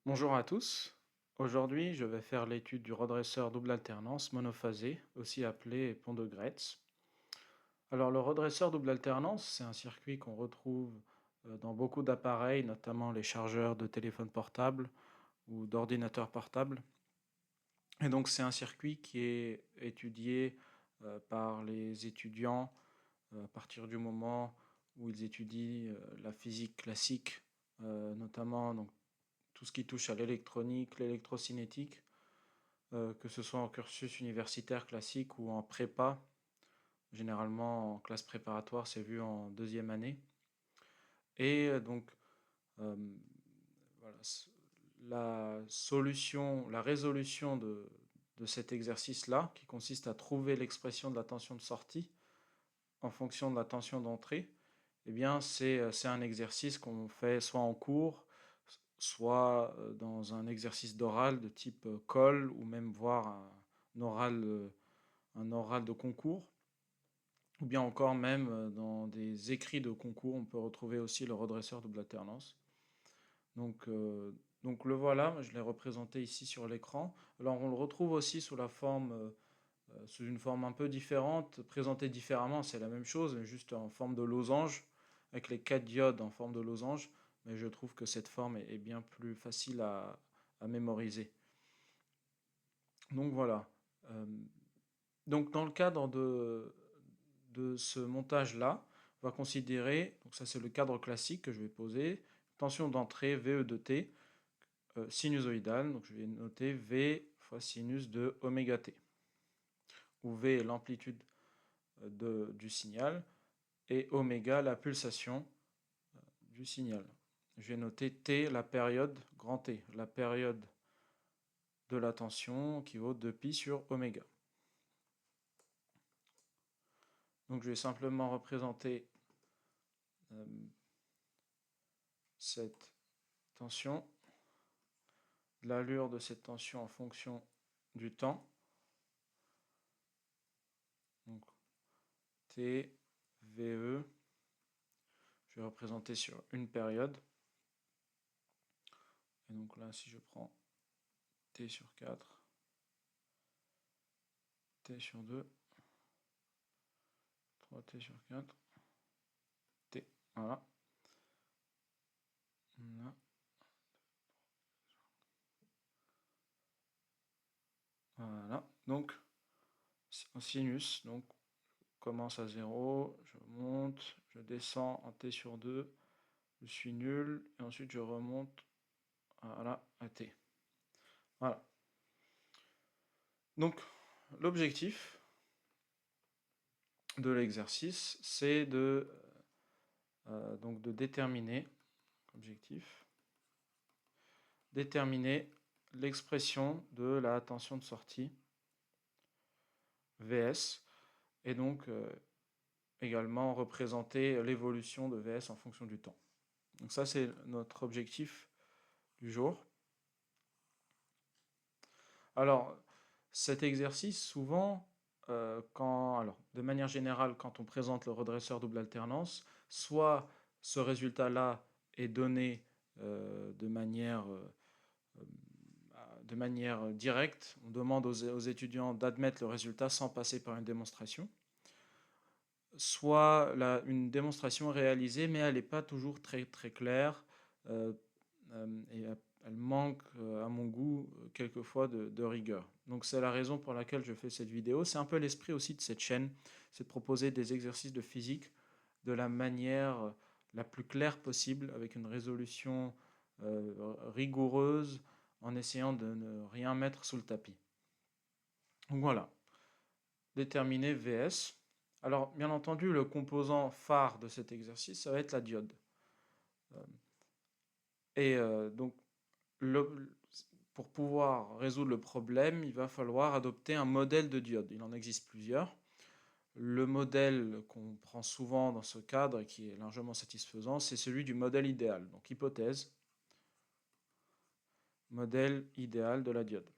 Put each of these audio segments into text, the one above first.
Bonjour à tous. Aujourd'hui, je vais faire l'étude du redresseur double alternance monophasé, aussi appelé pont de Gretz. Alors, le redresseur double alternance, c'est un circuit qu'on retrouve dans beaucoup d'appareils, notamment les chargeurs de téléphone portable ou d'ordinateurs portables. Et donc, c'est un circuit qui est étudié par les étudiants à partir du moment où ils étudient la physique classique, notamment donc, tout ce qui touche à l'électronique, l'électrocinétique, que ce soit en cursus universitaire classique ou en prépa. Généralement, en classe préparatoire, c'est vu en deuxième année. Et donc, euh, voilà, la résolution de cet exercice-là, qui consiste à trouver l'expression de la tension de sortie en fonction de la tension d'entrée, eh bien, c'est un exercice qu'on fait soit en cours, soit dans un exercice d'oral de type colle, ou même voir un oral de concours, ou bien encore même dans des écrits de concours, on peut retrouver aussi le redresseur double alternance. Donc, euh, donc le voilà, je l'ai représenté ici sur l'écran. Alors on le retrouve aussi sous une forme un peu différente, présentée différemment, c'est la même chose, mais juste en forme de losange, avec les 4 diodes en forme de losange, mais je trouve que cette forme est bien plus facile à mémoriser. Donc voilà. Euh, donc dans le cadre de ce montage-là, on va considérer, donc ça c'est le cadre classique que je vais poser, tension d'entrée VE de t, sinusoïdale, donc je vais noter V fois sinus de oméga t, où V est l'amplitude du signal, et oméga la pulsation du signal. Je vais noter T, la période, grand T, la période de la tension qui vaut 2pi sur oméga. Donc je vais simplement représenter euh, cette tension, l'allure de cette tension en fonction du temps. Donc T, VE, je vais représenter sur une période. Et donc là, si je prends T sur 4, T sur 2, 3T sur 4, T. Voilà. Voilà. Donc, en sinus, donc commence à 0, je monte, je descends en T sur 2, je suis nul, et ensuite je remonte à T. Voilà. Donc, l'objectif de l'exercice, c'est donc de déterminer l'expression de la tension de sortie Vs, et donc également représenter l'évolution de Vs en fonction du temps. Donc ça, c'est notre objectif du jour. Alors, cet exercice, souvent, de manière générale, quand on présente le redresseur double alternance, soit ce résultat-là est donné de manière directe, on demande aux étudiants d'admettre le résultat sans passer par une démonstration, soit une démonstration réalisée, mais elle n'est pas toujours très, très claire, euh, et elle manque, à mon goût, quelquefois de rigueur. Donc c'est la raison pour laquelle je fais cette vidéo. C'est un peu l'esprit aussi de cette chaîne, c'est de proposer des exercices de physique de la manière la plus claire possible, avec une résolution rigoureuse, en essayant de ne rien mettre sous le tapis. Donc voilà, déterminer Vs. Alors, bien entendu, le composant phare de cet exercice, ça va être la diode. Donc, pour pouvoir résoudre le problème, il va falloir adopter un modèle de diode. Il en existe plusieurs. Le modèle qu'on prend souvent dans ce cadre et qui est largement satisfaisant, c'est celui du modèle idéal. Donc, hypothèse, modèle idéal de la diode.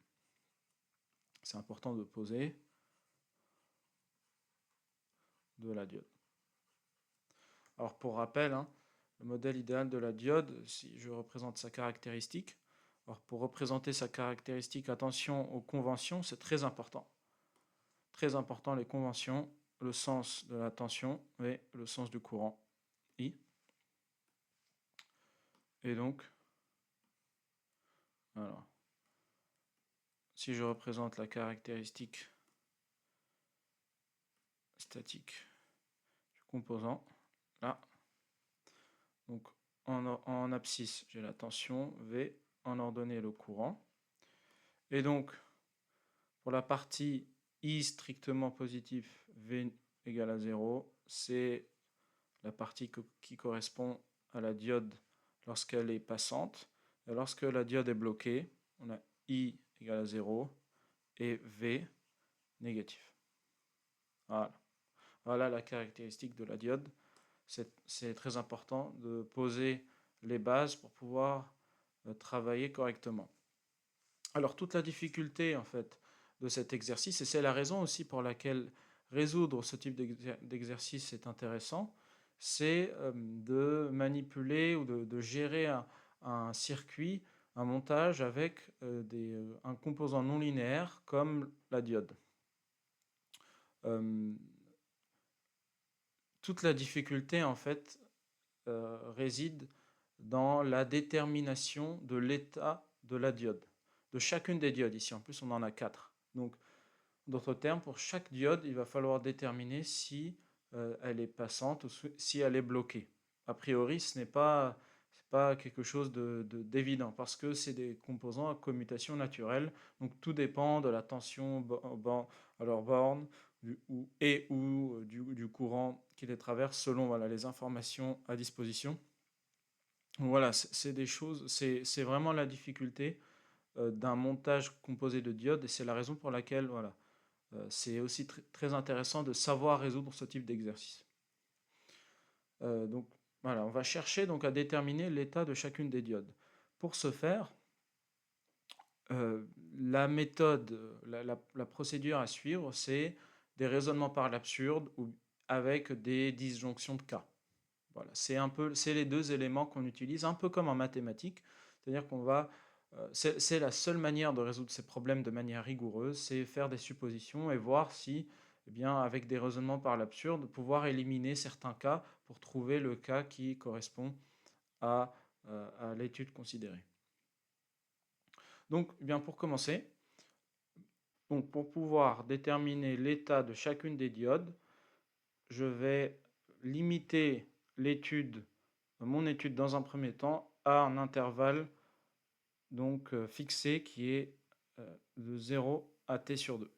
C'est important de poser de la diode. Alors, pour rappel, le modèle idéal de la diode, si je représente sa caractéristique, Alors pour représenter sa caractéristique, attention aux conventions, c'est très important. Très important les conventions, le sens de la tension et le sens du courant I. Et donc, alors, si je représente la caractéristique statique du composant, là, donc en abscisse, j'ai la tension V, en ordonnée le courant. Et donc, pour la partie I strictement positif, V égale à 0, c'est la partie qui correspond à la diode lorsqu'elle est passante. Et lorsque la diode est bloquée, on a I égale à 0 et V négatif. Voilà. Voilà la caractéristique de la diode. C'est très important de poser les bases pour pouvoir travailler correctement. Alors toute la difficulté en fait de cet exercice, et c'est la raison aussi pour laquelle résoudre ce type d'exercice est intéressant, c'est de manipuler ou de gérer un circuit, un montage avec un composant non linéaire comme la diode. Toute la difficulté en fait réside dans la détermination de l'état de la diode, de chacune des diodes. Ici en plus on en a 4. Donc d'autres termes, pour chaque diode, il va falloir déterminer si elle est passante ou si elle est bloquée. A priori, ce n'est pas quelque chose d'évident parce que c'est des composants à commutation naturelle. Donc tout dépend de la tension à leur borne ou du courant qui les traverse selon les informations à disposition. Donc voilà, c'est des choses, c'est vraiment la difficulté d'un montage composé de diodes et c'est la raison pour laquelle c'est aussi très intéressant de savoir résoudre ce type d'exercice. Donc voilà, on va chercher donc à déterminer l'état de chacune des diodes. Pour ce faire, la méthode, la procédure à suivre, c'est des raisonnements par l'absurde ou avec des disjonctions de cas. Voilà, c'est les deux éléments qu'on utilise, un peu comme en mathématiques, c'est-à-dire qu'on va c'est la seule manière de résoudre ces problèmes de manière rigoureuse, c'est faire des suppositions et voir si, eh bien, avec des raisonnements par l'absurde, pouvoir éliminer certains cas pour trouver le cas qui correspond à l'étude considérée. Donc, eh bien, pour commencer, donc, pour pouvoir déterminer l'état de chacune des diodes, je vais limiter mon étude dans un premier temps à un intervalle donc fixé qui est de 0 à t sur 2.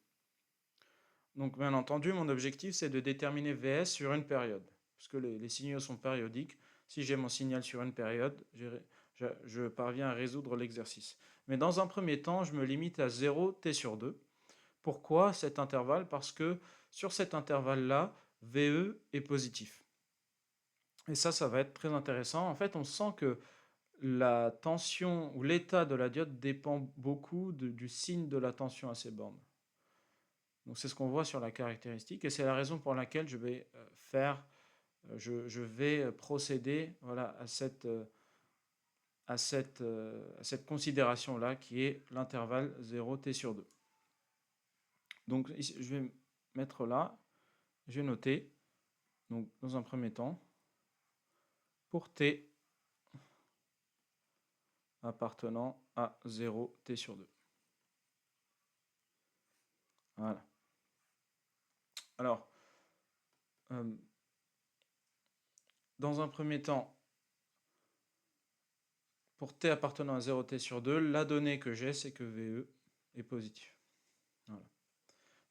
Donc bien entendu, mon objectif c'est de déterminer Vs sur une période, puisque les signaux sont périodiques. Si j'ai mon signal sur une période, je parviens à résoudre l'exercice. Mais dans un premier temps, je me limite à 0 t sur 2. Pourquoi cet intervalle? Parce que sur cet intervalle-là, VE est positif. Et ça va être très intéressant. En fait, on sent que la tension ou l'état de la diode dépend beaucoup du signe de la tension à ces bornes. Donc c'est ce qu'on voit sur la caractéristique et c'est la raison pour laquelle je vais je vais procéder à cette considération-là qui est l'intervalle 0 t sur 2. Donc ici, je vais mettre là, je vais noter, donc dans un premier temps, pour t appartenant à 0 t sur 2. Voilà. Alors, dans un premier temps, pour t appartenant à 0 t sur 2, la donnée que j'ai, c'est que VE est positif. Voilà.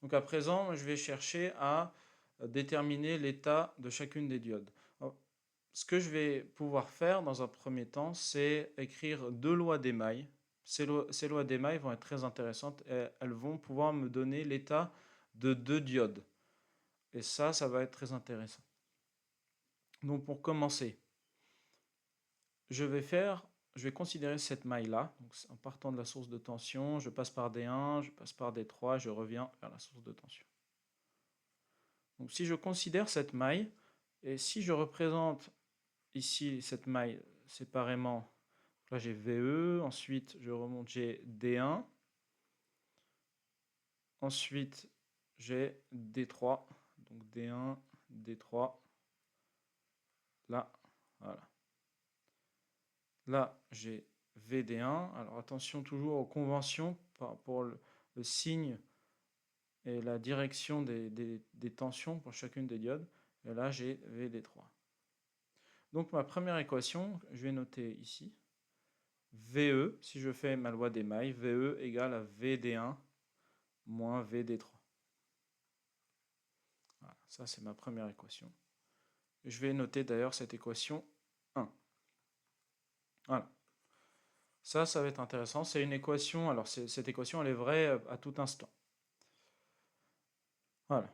Donc à présent, je vais chercher à déterminer l'état de chacune des diodes. Alors, ce que je vais pouvoir faire dans un premier temps, c'est écrire deux lois d'émail. Ces lois d'émail vont être très intéressantes et elles vont pouvoir me donner l'état de deux diodes. Et ça va être très intéressant. Donc pour commencer, je vais considérer cette maille-là. En partant de la source de tension, je passe par D1, je passe par D3, je reviens vers la source de tension. Donc si je considère cette maille, et si je représente ici cette maille séparément, Là, j'ai VE. Ensuite, je remonte, j'ai D1. Ensuite, j'ai D3. Donc D1, D3. Là, voilà. Là, j'ai VD1. Alors attention toujours aux conventions pour le signe et la direction des tensions pour chacune des diodes. Et là, j'ai VD3. Donc ma première équation, je vais noter ici. VE, si je fais ma loi d'émail, VE égale à VD1 moins VD3. Voilà, ça c'est ma première équation. Je vais noter d'ailleurs cette équation 1. Voilà. Ça va être intéressant. C'est une équation, alors cette équation, elle est vraie à tout instant. Voilà.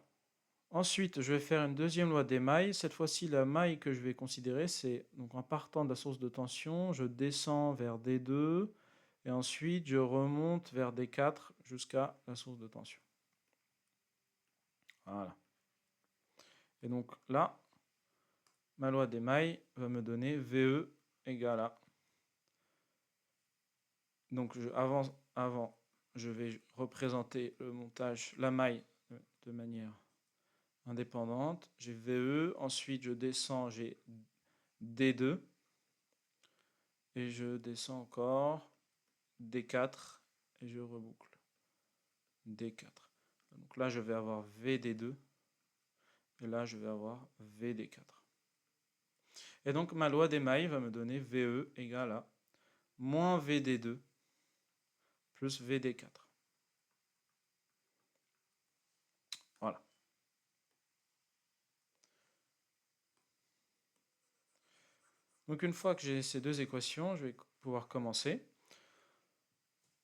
Ensuite, je vais faire une deuxième loi d'émail. Cette fois-ci, la maille que je vais considérer, c'est donc en partant de la source de tension, je descends vers D2 et ensuite je remonte vers D4 jusqu'à la source de tension. Voilà. Et donc là, ma loi d'émail va me donner VE égale à. Donc avant, je vais représenter le montage, la maille de manière indépendante. J'ai VE, ensuite je descends, j'ai D2. Et je descends encore D4 et je reboucle D4. Donc là, je vais avoir VD2 et là, je vais avoir VD4. Et donc, ma loi d'émail va me donner VE égale à moins VD2 plus VD4. Voilà. Donc, une fois que j'ai ces deux équations, je vais pouvoir commencer.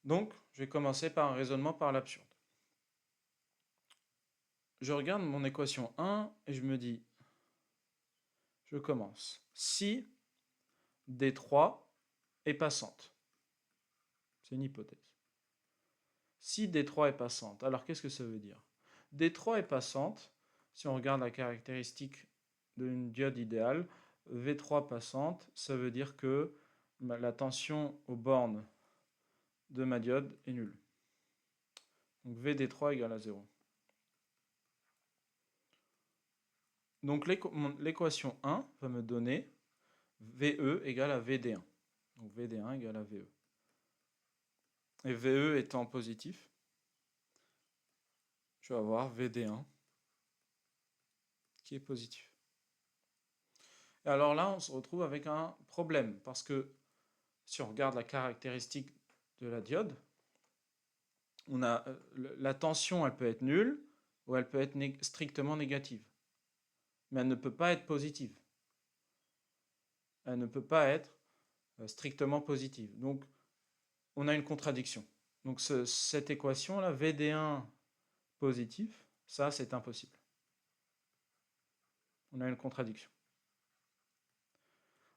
Donc, je vais commencer par un raisonnement par l'absurde. Je regarde mon équation 1 et je me dis, je commence. Si D3 est passante, c'est une hypothèse. Si D3 est passante, alors qu'est-ce que ça veut dire? D3 est passante, si on regarde la caractéristique d'une diode idéale, V3 passante, ça veut dire que la tension aux bornes de ma diode est nulle. Donc VD3 égale à 0. Donc l'équation 1 va me donner VE égale à VD1. Donc VD1 égale à VE. Et VE étant positif, je vais avoir VD1 qui est positif. Et alors là, on se retrouve avec un problème, parce que si on regarde la caractéristique de la diode, on a la tension, elle peut être nulle ou elle peut être strictement négative. Mais elle ne peut pas être positive. Elle ne peut pas être strictement positive. Donc, on a une contradiction. Donc, cette équation-là, VD1 positif, ça, c'est impossible. On a une contradiction.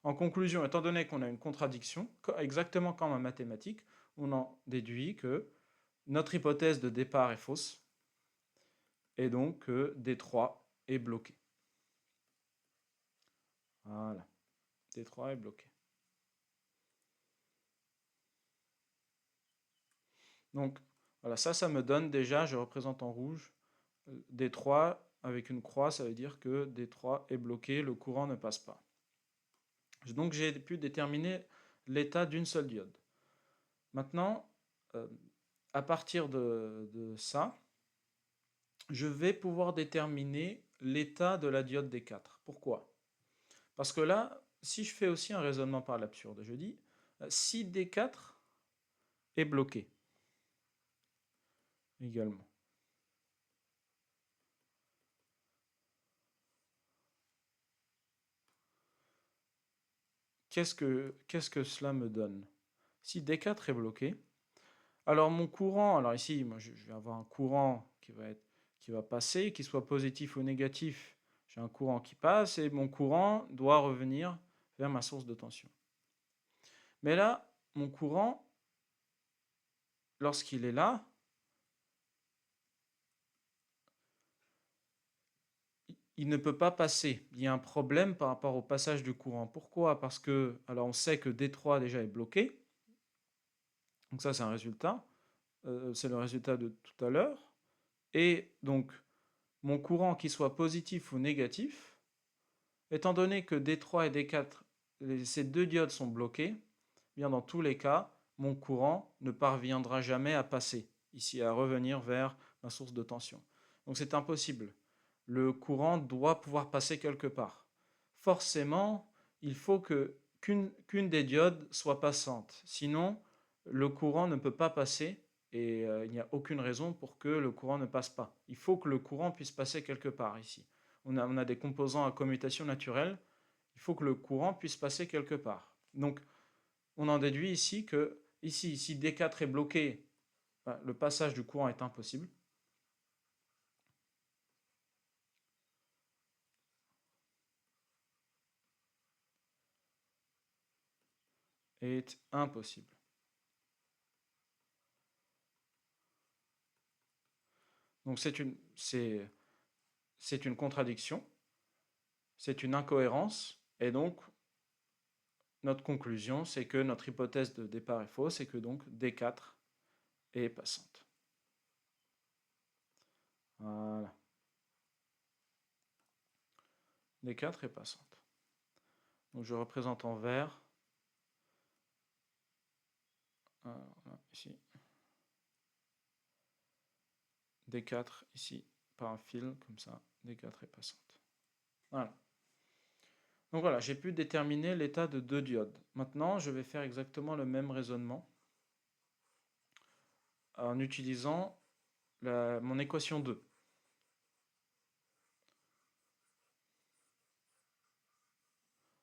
En conclusion, étant donné qu'on a une contradiction, exactement comme en mathématiques, on en déduit que notre hypothèse de départ est fausse et donc que D3 est bloqué. Voilà, D3 est bloqué. Donc voilà, ça me donne déjà, je représente en rouge, D3 avec une croix, ça veut dire que D3 est bloqué, le courant ne passe pas. Donc j'ai pu déterminer l'état d'une seule diode. Maintenant, à partir de ça, je vais pouvoir déterminer l'état de la diode D4. Pourquoi? Parce que là, si je fais aussi un raisonnement par l'absurde, je dis, si D4 est bloqué également, qu'est-ce que cela me donne? Si D4 est bloqué, alors mon courant, alors ici, moi je vais avoir un courant qui va passer, qu'il soit positif ou négatif, j'ai un courant qui passe et mon courant doit revenir vers ma source de tension. Mais là, mon courant, lorsqu'il est là, il ne peut pas passer. Il y a un problème par rapport au passage du courant. Pourquoi? Parce que, alors on sait que D3 déjà est bloqué. Donc ça, c'est un résultat. C'est le résultat de tout à l'heure. Et donc, mon courant, qu'il soit positif ou négatif, étant donné que D3 et D4, ces deux diodes sont bloquées, eh bien dans tous les cas, mon courant ne parviendra jamais à passer, ici à revenir vers ma source de tension. Donc c'est impossible. Le courant doit pouvoir passer quelque part. Forcément, il faut qu'une des diodes soit passante. Sinon, le courant ne peut pas passer et il n'y a aucune raison pour que le courant ne passe pas. Il faut que le courant puisse passer quelque part ici. On a des composants à commutation naturelle. Il faut que le courant puisse passer quelque part. Donc, on en déduit ici que ici, si D4 est bloqué, le passage du courant est impossible. Est impossible. Donc c'est une contradiction, c'est une incohérence, et donc notre conclusion, c'est que notre hypothèse de départ est fausse, et que donc D4 est passante. Voilà. D4 est passante. Donc je représente en vert. Voilà, ici. D4 ici par un fil, comme ça, D4 est passante. Voilà. Donc voilà, j'ai pu déterminer l'état de deux diodes. Maintenant, je vais faire exactement le même raisonnement en utilisant mon équation 2.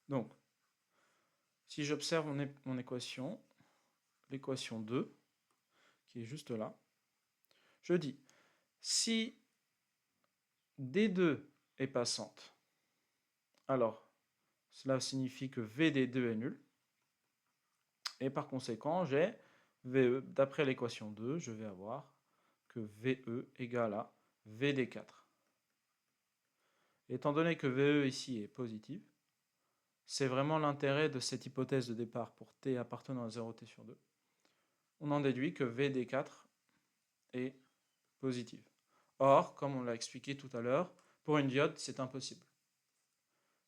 Donc, si j'observe mon équation, l'équation 2, qui est juste là, je dis, si D2 est passante, alors cela signifie que VD2 est nul, et par conséquent, j'ai VE, d'après l'équation 2, je vais avoir que VE égale à VD4. Étant donné que VE ici est positif, c'est vraiment l'intérêt de cette hypothèse de départ pour T appartenant à 0T sur 2. On en déduit que VD4 est positive. Or, comme on l'a expliqué tout à l'heure, pour une diode, c'est impossible.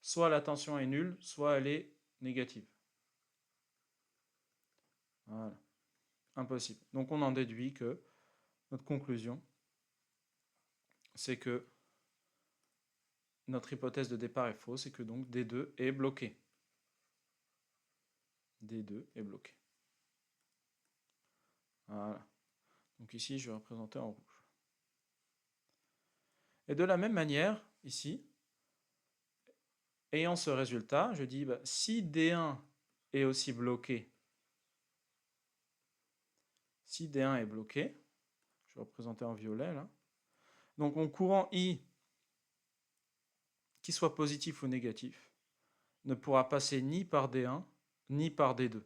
Soit la tension est nulle, soit elle est négative. Voilà. Impossible. Donc on en déduit que notre conclusion, c'est que notre hypothèse de départ est fausse et que donc D2 est bloqué. D2 est bloqué. Voilà. Donc ici, je vais représenter en rouge. Et de la même manière, ici, ayant ce résultat, je dis, si D1 est aussi bloqué, si D1 est bloqué, je vais représenter en violet là, donc mon courant I, qu'il soit positif ou négatif, ne pourra passer ni par D1, ni par D2.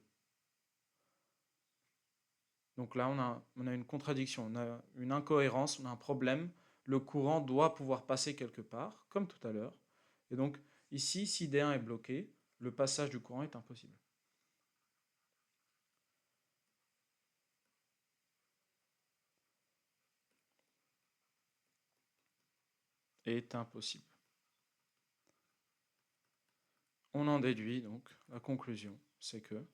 Donc là, on a une contradiction, on a une incohérence, on a un problème. Le courant doit pouvoir passer quelque part, comme tout à l'heure. Et donc, ici, si D1 est bloqué, le passage du courant est impossible. Est impossible. On en déduit donc la conclusion, c'est que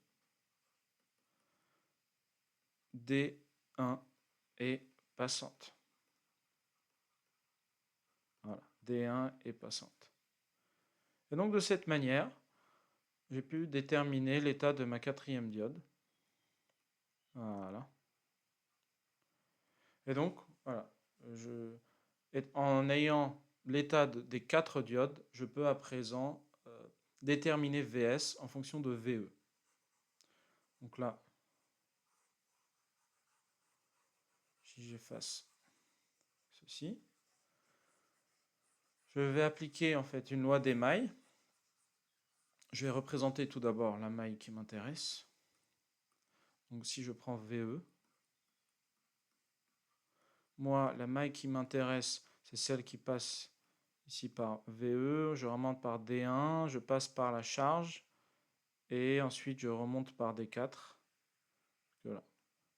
D1 est passante. Voilà, D1 est passante. Et donc de cette manière, j'ai pu déterminer l'état de ma quatrième diode. Voilà. Et donc, voilà, en ayant l'état des quatre diodes, je peux à présent déterminer VS en fonction de VE. Donc là, si j'efface ceci, je vais appliquer en fait une loi des mailles. Je vais représenter tout d'abord la maille qui m'intéresse. Donc si je prends VE, moi la maille qui m'intéresse, c'est celle qui passe ici par VE, je remonte par D1, je passe par la charge, et ensuite je remonte par D4. Voilà.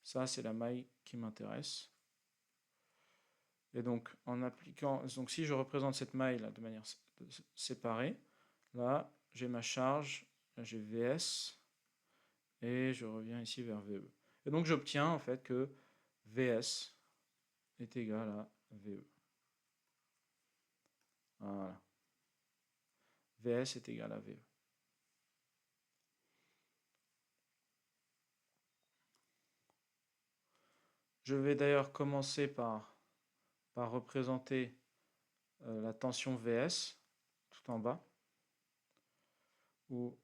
Ça, c'est la maille qui m'intéresse. Et donc, en appliquant, donc si je représente cette maille là de manière séparée, là, j'ai ma charge, là j'ai VS, et je reviens ici vers VE. Et donc, j'obtiens en fait que VS est égal à VE. Voilà. VS est égal à VE. Je vais d'ailleurs commencer par représenter la tension VS tout en bas, où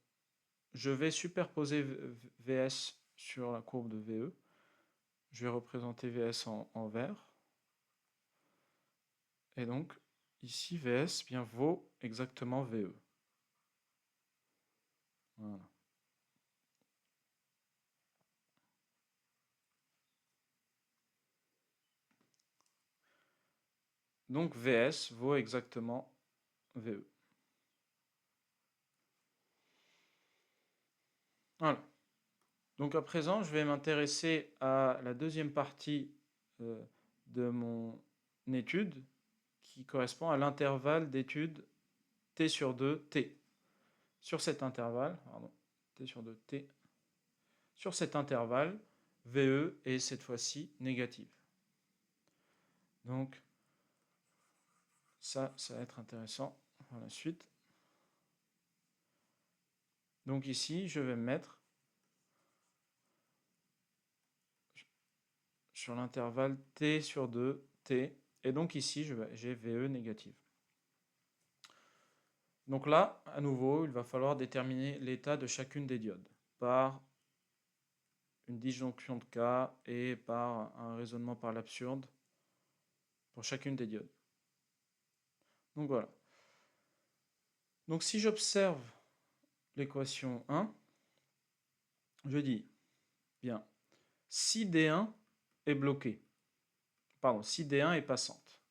je vais superposer VS sur la courbe de VE. Je vais représenter VS en vert. Et donc, ici, VS bien, vaut exactement VE. Voilà. Donc, VS vaut exactement VE. Voilà. Donc, à présent, je vais m'intéresser à la deuxième partie de mon étude, qui correspond à l'intervalle d'étude T sur 2, T. Sur cet intervalle, pardon, T sur 2, T, sur cet intervalle, VE est cette fois-ci négative. Donc, ça va être intéressant pour la suite. Donc ici, je vais me mettre sur l'intervalle T sur 2, T. Et donc ici, j'ai VE négative. Donc là, à nouveau, il va falloir déterminer l'état de chacune des diodes par une disjonction de cas et par un raisonnement par l'absurde pour chacune des diodes. Donc voilà. Donc si j'observe l'équation 1, je dis, bien, si D1 est bloqué, pardon, si D1 est passante,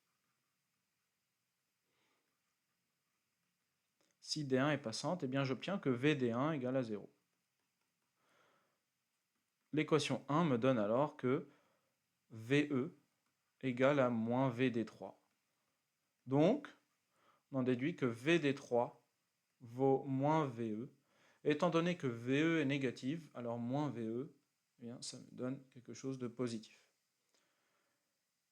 si D1 est passante, eh bien j'obtiens que VD1 égale à 0. L'équation 1 me donne alors que VE égale à moins VD3. Donc, on en déduit que VD3 vaut moins VE. Étant donné que VE est négative, alors moins VE, eh bien, ça me donne quelque chose de positif.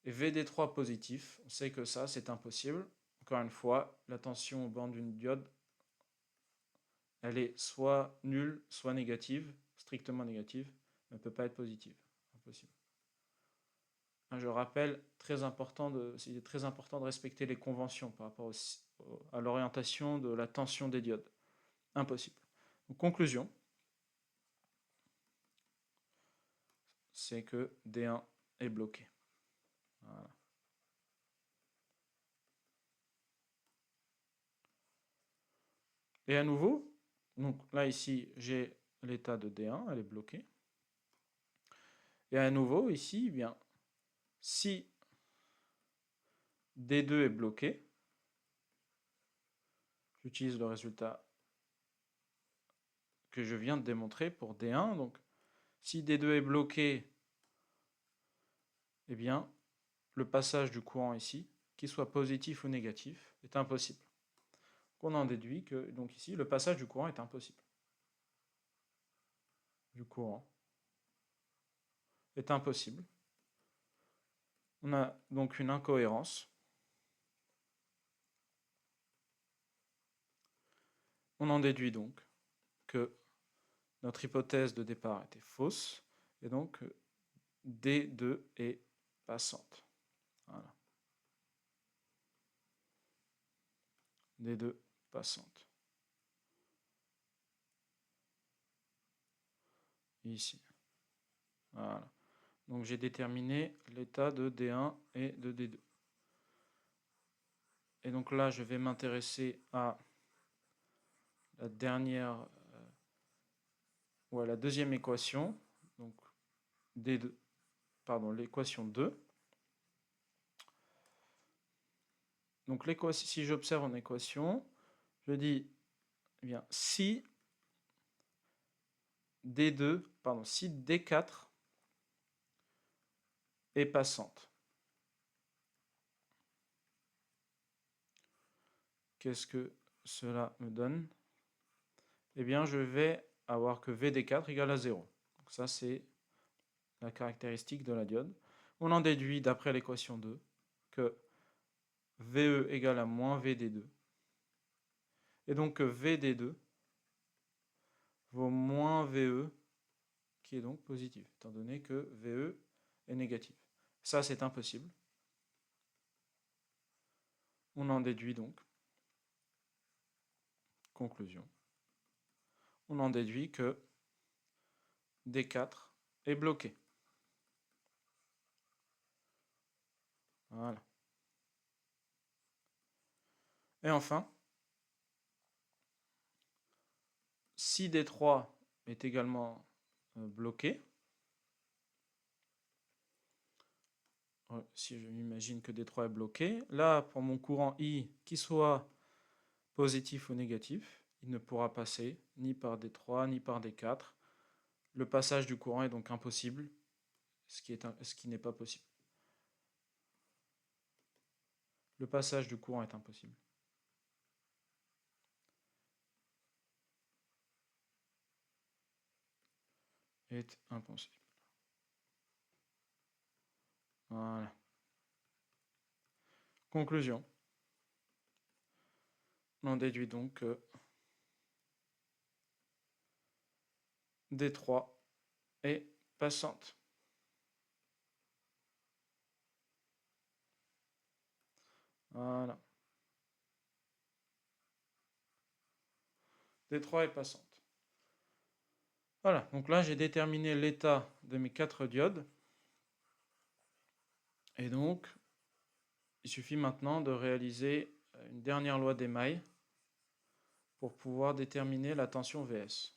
Et VD3 positif, on sait que ça, c'est impossible. Encore une fois, la tension aux bornes d'une diode, elle est soit nulle, soit négative, strictement négative, mais elle ne peut pas être positive. Impossible. Je rappelle, il est très important de respecter les conventions par rapport à l'orientation de la tension des diodes. Impossible. Donc, conclusion, c'est que D1 est bloqué. Voilà. Et à nouveau, donc là ici, j'ai l'état de D1, elle est bloquée. Et à nouveau, ici, eh bien, si D2 est bloqué, j'utilise le résultat que je viens de démontrer pour D1. Donc, si D2 est bloqué, eh bien, le passage du courant ici, qu'il soit positif ou négatif, est impossible. On en déduit que, donc ici, le passage du courant est impossible. Du courant est impossible. On a donc une incohérence. On en déduit donc que notre hypothèse de départ était fausse, et donc D2 est passante. Voilà. D2 passante. Ici. Voilà. Donc j'ai déterminé l'état de D1 et de D2. Et donc là, je vais m'intéresser à la dernière, ou à la deuxième équation, donc D2, pardon, l'équation 2. Donc si j'observe en équation, je dis eh bien, si si D4 est passante. Qu'est-ce que cela me donne? Eh bien, je vais avoir que VD4 égale à 0. Donc ça, c'est la caractéristique de la diode. On en déduit, d'après l'équation 2, que VE égale à moins VD2. Et donc que VD2 vaut moins VE, qui est donc positif, étant donné que VE est négatif. Ça, c'est impossible. On en déduit donc, conclusion, on en déduit que D4 est bloqué. Voilà. Et enfin, si D3 est également bloqué, si je m'imagine que D3 est bloqué, là, pour mon courant I, qu'il soit positif ou négatif, il ne pourra passer ni par D3 ni par D4. Le passage du courant est donc impossible, ce qui n'est pas possible. Le passage du courant est impossible. Est impossible. Voilà. Conclusion. On déduit donc que D3 est passante. Voilà. D3 est passante. Voilà, donc là j'ai déterminé l'état de mes 4 diodes. Et donc, il suffit maintenant de réaliser une dernière loi d'émail pour pouvoir déterminer la tension Vs.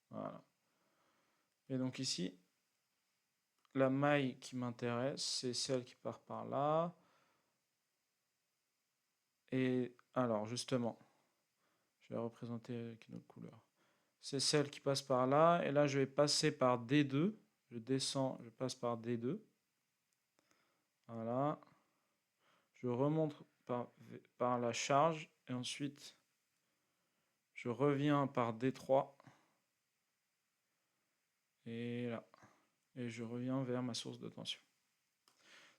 Voilà. Et donc ici, la maille qui m'intéresse, c'est celle qui part par là. Et alors, justement, je vais représenter avec une autre couleur. C'est celle qui passe par là. Et là, je vais passer par D2. Je descends, je passe par D2. Voilà. Je remonte par la charge. Et ensuite, je reviens par D3. Et là. Et je reviens vers ma source de tension.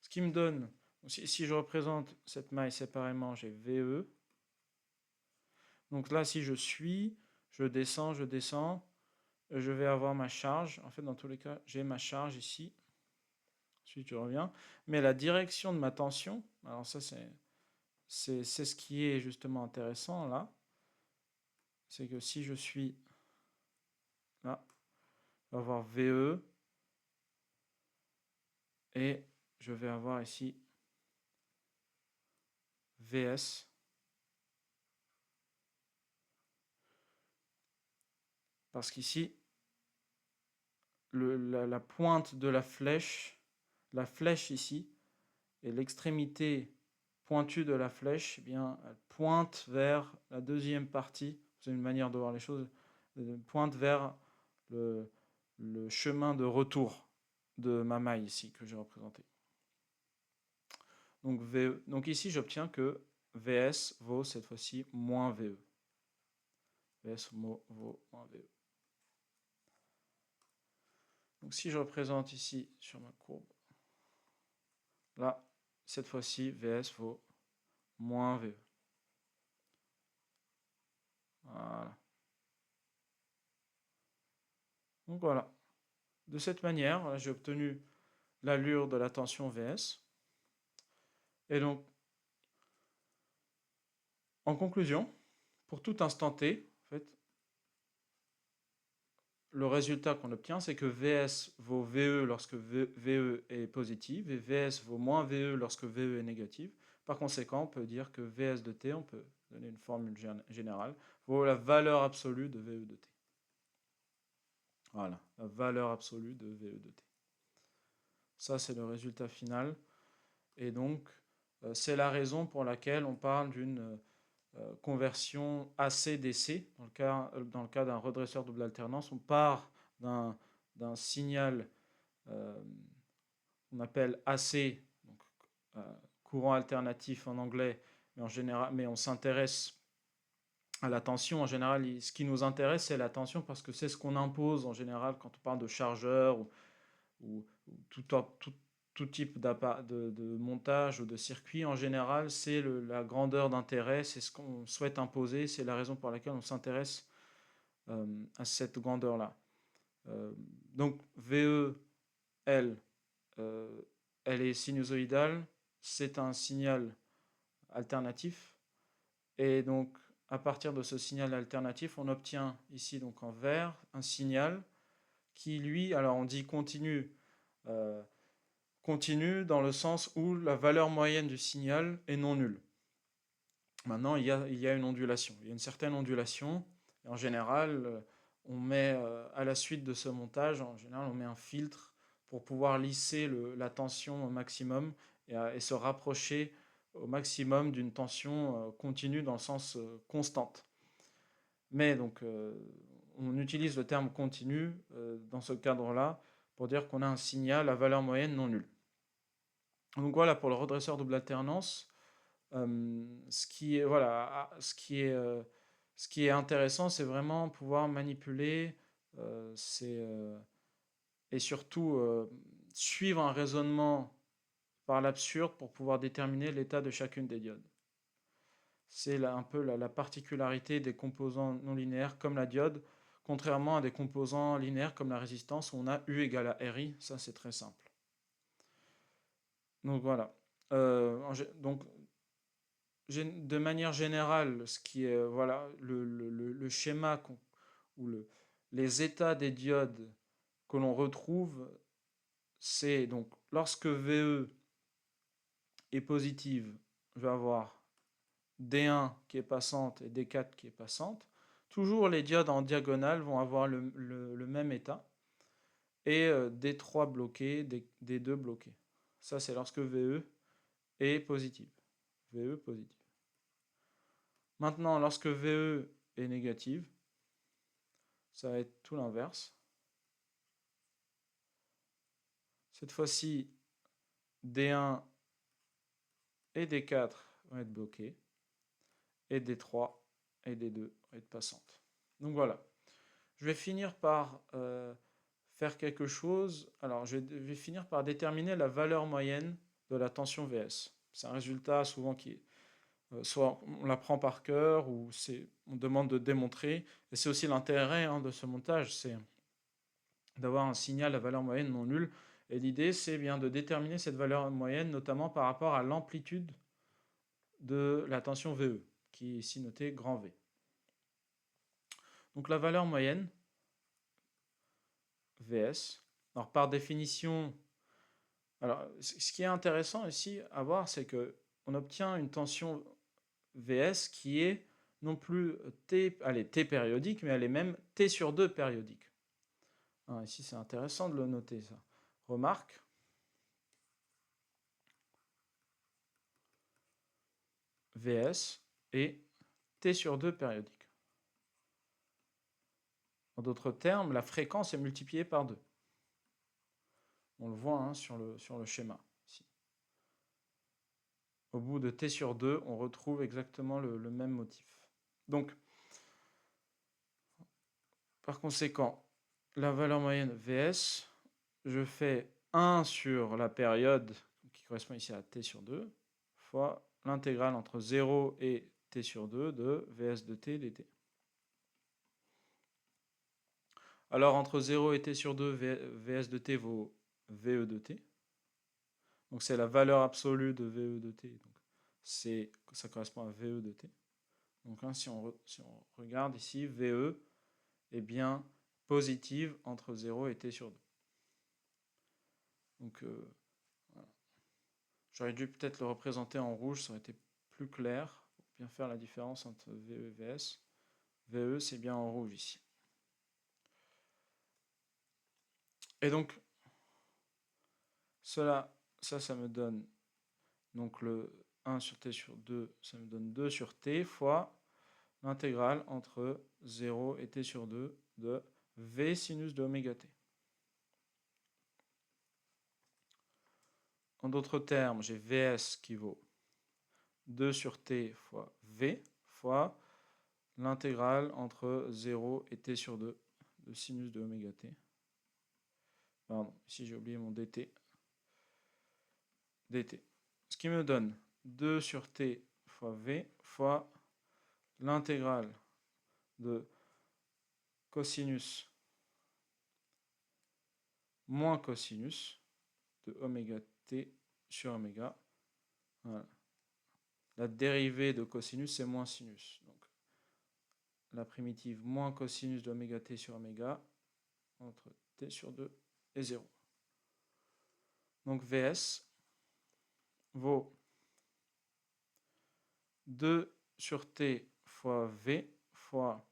Ce qui me donne, si je représente cette maille séparément, j'ai VE. Donc là, si je suis, je descends, je vais avoir ma charge. En fait, dans tous les cas, j'ai ma charge ici. Ensuite, je reviens. Mais la direction de ma tension, alors ça, c'est ce qui est justement intéressant là. C'est que si je suis là, je vais avoir VE. Et je vais avoir ici VS. Parce qu'ici, la pointe de la flèche ici, et l'extrémité pointue de la flèche, eh bien, elle pointe vers la deuxième partie, c'est une manière de voir les choses, pointe vers le chemin de retour de ma maille ici, que j'ai représenté. Donc ici, j'obtiens que VS vaut cette fois-ci moins VE. VS vaut moins VE. Donc si je représente ici sur ma courbe, là, cette fois-ci, VS vaut moins VE. Voilà. Donc voilà. De cette manière, j'ai obtenu l'allure de la tension Vs. Et donc, en conclusion, pour tout instant t, en fait, le résultat qu'on obtient, c'est que Vs vaut VE lorsque VE est positive et Vs vaut moins VE lorsque VE est négative. Par conséquent, on peut dire que Vs de t, on peut donner une formule générale, vaut la valeur absolue de VE de t. Voilà, la valeur absolue de VE de t. Ça, c'est le résultat final. Et donc, c'est la raison pour laquelle on parle d'une conversion AC-DC. Dans le cas d'un redresseur double alternance, on part d'un signal qu'on appelle AC, donc, courant alternatif en anglais, mais on s'intéresse à la tension. En général, ce qui nous intéresse, c'est la tension parce que c'est ce qu'on impose en général quand on parle de chargeur ou tout type de montage ou de circuit. En général, c'est la grandeur d'intérêt, c'est ce qu'on souhaite imposer, c'est la raison pour laquelle on s'intéresse à cette grandeur-là. Donc VE, elle, elle est sinusoïdale, c'est un signal alternatif, et donc à partir de ce signal alternatif, on obtient ici donc en vert un signal qui lui, alors on dit continu, continu dans le sens où la valeur moyenne du signal est non nulle. Maintenant, il y a une ondulation, il y a une certaine ondulation, et en général, on met à la suite de ce montage, en général, on met un filtre pour pouvoir lisser la tension au maximum et se rapprocher au maximum d'une tension continue dans le sens constante. Mais donc, on utilise le terme continu dans ce cadre-là pour dire qu'on a un signal à valeur moyenne non nulle. Donc voilà pour le redresseur double alternance. Ce qui est intéressant, c'est vraiment pouvoir manipuler et surtout suivre un raisonnement par l'absurde pour pouvoir déterminer l'état de chacune des diodes. C'est un peu la particularité des composants non linéaires comme la diode, contrairement à des composants linéaires comme la résistance où on a U égale à RI. Ça, c'est très simple. Donc voilà. Donc, de manière générale, ce qui est voilà le schéma ou les états des diodes que l'on retrouve, c'est donc lorsque VE est positive, je vais avoir D1 qui est passante et D4 qui est passante. Toujours les diodes en diagonale vont avoir le même état, et D3 bloqué, D2 bloqué. Ça, c'est lorsque VE est positive. VE positive. Maintenant, lorsque VE est négative, ça va être tout l'inverse. Cette fois-ci, D1 et D4 vont être bloqués, et D3 et D2 vont être passantes. Donc voilà. Je vais finir par faire quelque chose. Alors, je vais finir par déterminer la valeur moyenne de la tension VS. C'est un résultat souvent qui est soit on l'apprend par cœur ou on demande de démontrer. Et c'est aussi l'intérêt de ce montage, c'est d'avoir un signal à valeur moyenne non nulle. Et l'idée, c'est bien de déterminer cette valeur moyenne, notamment par rapport à l'amplitude de la tension VE, qui est ici notée grand V. Donc la valeur moyenne, VS, alors par définition, alors ce qui est intéressant ici à voir, c'est qu'on obtient une tension VS qui est non plus T périodique, mais elle est même T sur 2 périodique. Alors ici, c'est intéressant de le noter, ça. Remarque. VS et T sur 2 périodique. En d'autres termes, la fréquence est multipliée par 2. On le voit sur le schéma. Ici. Au bout de T sur 2, on retrouve exactement le même motif. Donc, par conséquent, la valeur moyenne VS, je fais 1 sur la période qui correspond ici à T sur 2 fois l'intégrale entre 0 et T sur 2 de VS de T dt. Alors entre 0 et T sur 2, VS de T vaut VE de T. Donc c'est la valeur absolue de VE de T. Donc ça correspond à VE de T. Donc si on regarde ici, VE est bien positive entre 0 et T sur 2. Donc voilà. J'aurais dû peut-être le représenter en rouge, ça aurait été plus clair, pour bien faire la différence entre VE et VS. VE, c'est bien en rouge ici. Et donc, Ça me donne donc le 1 sur t sur 2, ça me donne 2 sur t fois l'intégrale entre 0 et t sur 2 de v sinus de oméga t. En d'autres termes, j'ai Vs qui vaut 2 sur t fois v fois l'intégrale entre 0 et t sur 2 de sinus de oméga t. Pardon, ici j'ai oublié mon dt. Ce qui me donne 2 sur t fois v fois l'intégrale de cosinus moins cosinus de oméga t sur oméga. Voilà. La dérivée de cosinus, c'est moins sinus. Donc, la primitive moins cosinus de oméga t sur oméga entre t sur 2 et 0. Donc, Vs vaut 2 sur t fois v fois,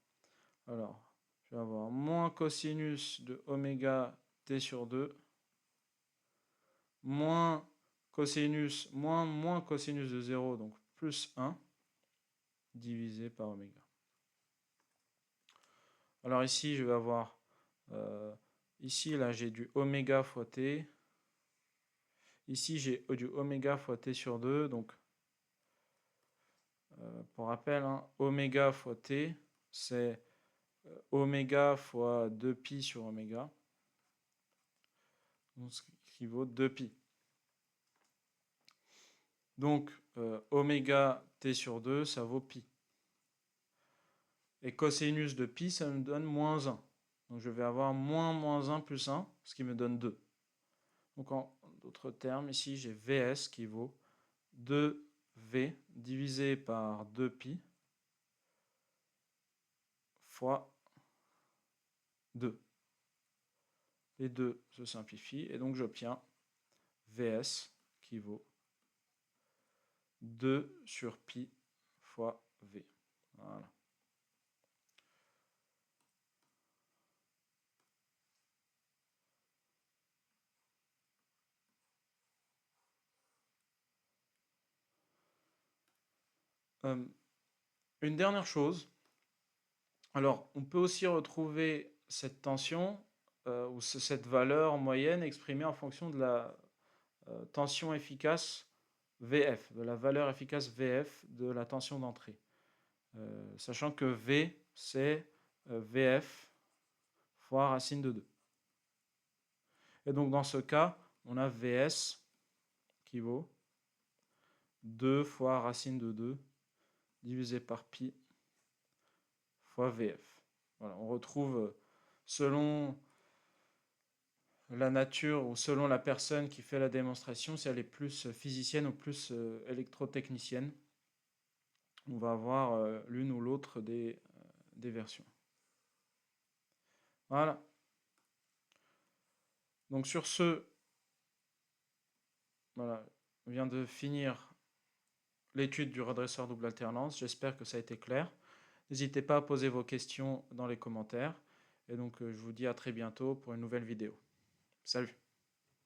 alors, je vais avoir moins cosinus de oméga t sur 2 moins cosinus, moins cosinus de 0, donc plus 1, divisé par oméga. Alors ici, je vais avoir, ici, là, j'ai du oméga fois t. Ici, j'ai du oméga fois t sur 2, donc, pour rappel, hein, oméga fois t, c'est oméga fois 2pi sur oméga, donc, ce qui vaut 2pi. Donc, oméga t sur 2, ça vaut pi. Et cosinus de pi, ça me donne moins 1. Donc, je vais avoir moins 1 plus 1, ce qui me donne 2. Donc, en d'autres termes, ici, j'ai Vs qui vaut 2V divisé par 2pi fois 2. Les deux se simplifient, et donc j'obtiens Vs qui vaut 2 sur pi fois V. Voilà. Une dernière chose, alors on peut aussi retrouver cette tension ou cette valeur moyenne exprimée en fonction de la tension efficace VF, de la valeur efficace VF de la tension d'entrée. Sachant que V, c'est VF fois racine de 2. Et donc dans ce cas, on a Vs qui vaut 2 fois racine de 2 divisé par pi fois Vf. Voilà, on retrouve selon la nature ou selon la personne qui fait la démonstration, si elle est plus physicienne ou plus électrotechnicienne, on va avoir l'une ou l'autre des versions. Voilà. Donc sur ce, voilà, on vient de finir l'étude du redresseur double alternance. J'espère que ça a été clair. N'hésitez pas à poser vos questions dans les commentaires. Et donc je vous dis à très bientôt pour une nouvelle vidéo. Salut!